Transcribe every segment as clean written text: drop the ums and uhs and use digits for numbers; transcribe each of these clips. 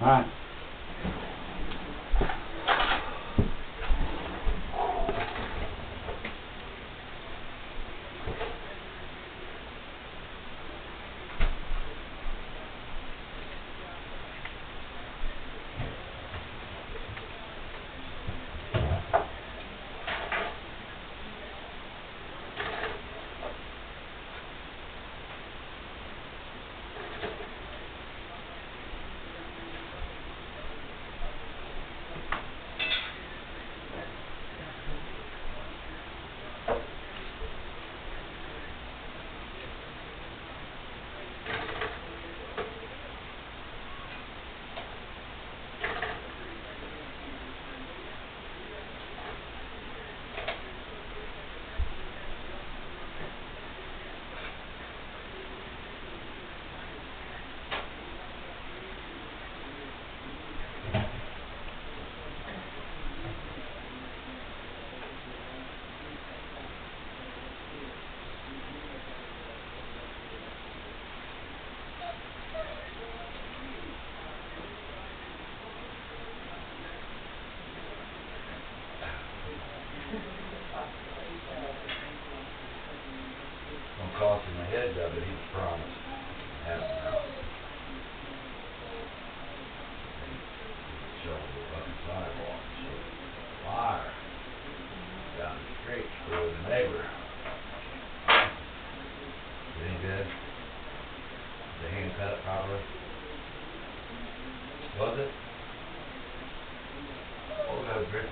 Alright. Don't cost him the head job that he was promised. Hasn't now. Shovel the fucking sidewalk. Fire. Down the street for the neighbor. Is he good? The hand cut it properly? Was it? Oh, we got a drink.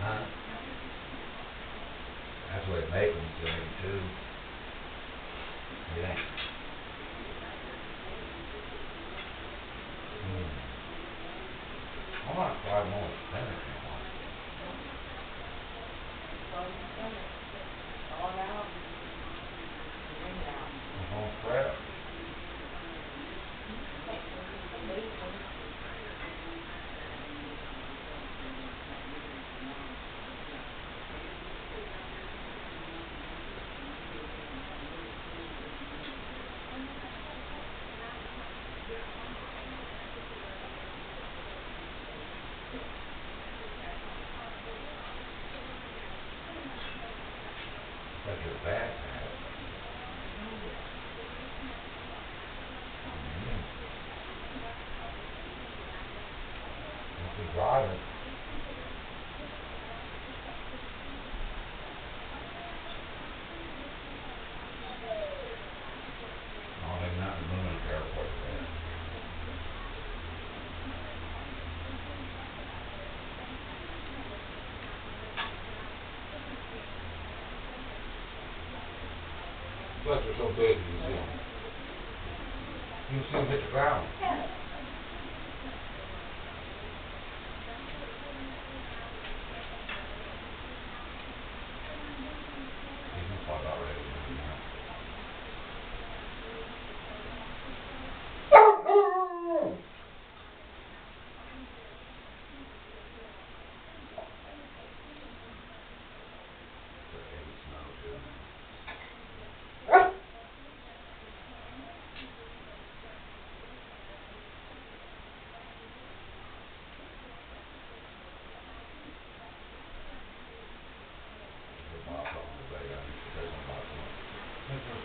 Huh? That's the way it makes them good too. Yeah. I want to try more spinach. Crap. Like your back. Driving. Oh, they're not moving the airport there. Plus they're so big you can see them. You can see them hit the ground.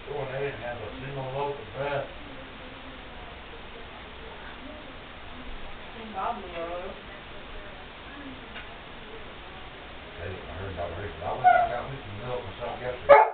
Store, they didn't have a single loaf of bread. I heard about it. I went and got me some milk and stuff yesterday.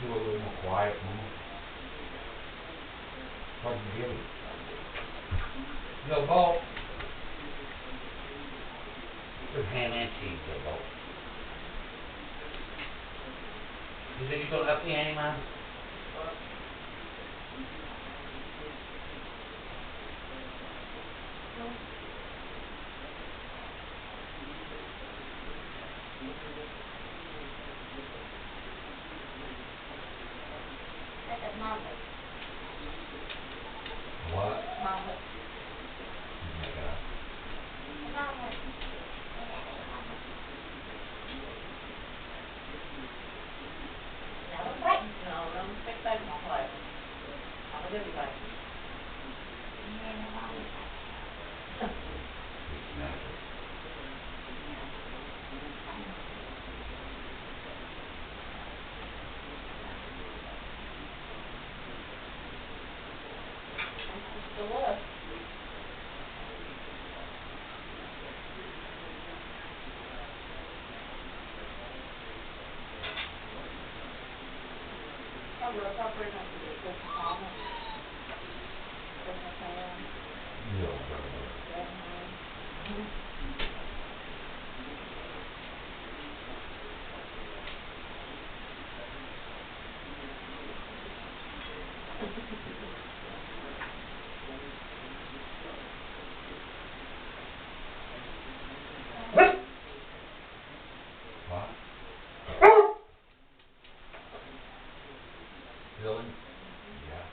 Do a little more quiet moment. What'd you give him? Yo, Bo. There's ham and cheese, Yo, Bo. You think you're gonna up the ante, man? What? Dylan? Yeah.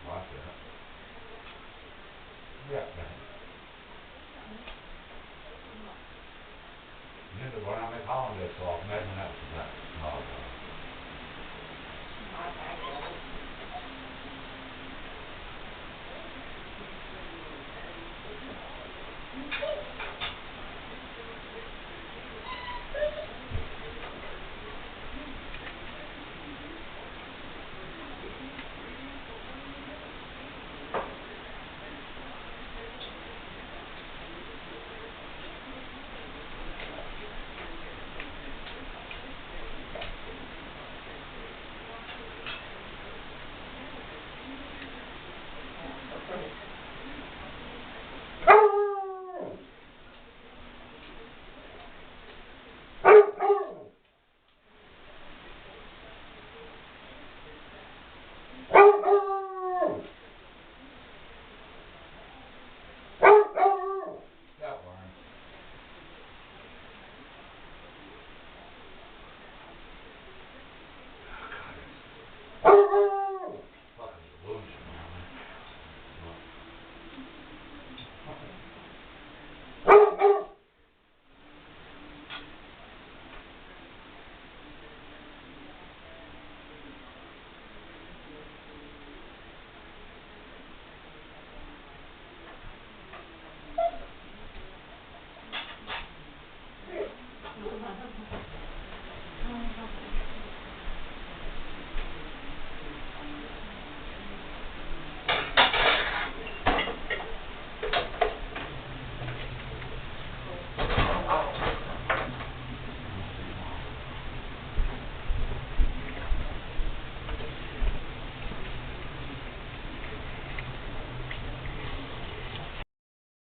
Watch that. Yeah, man. You know, the one I'm at Holland, that's all.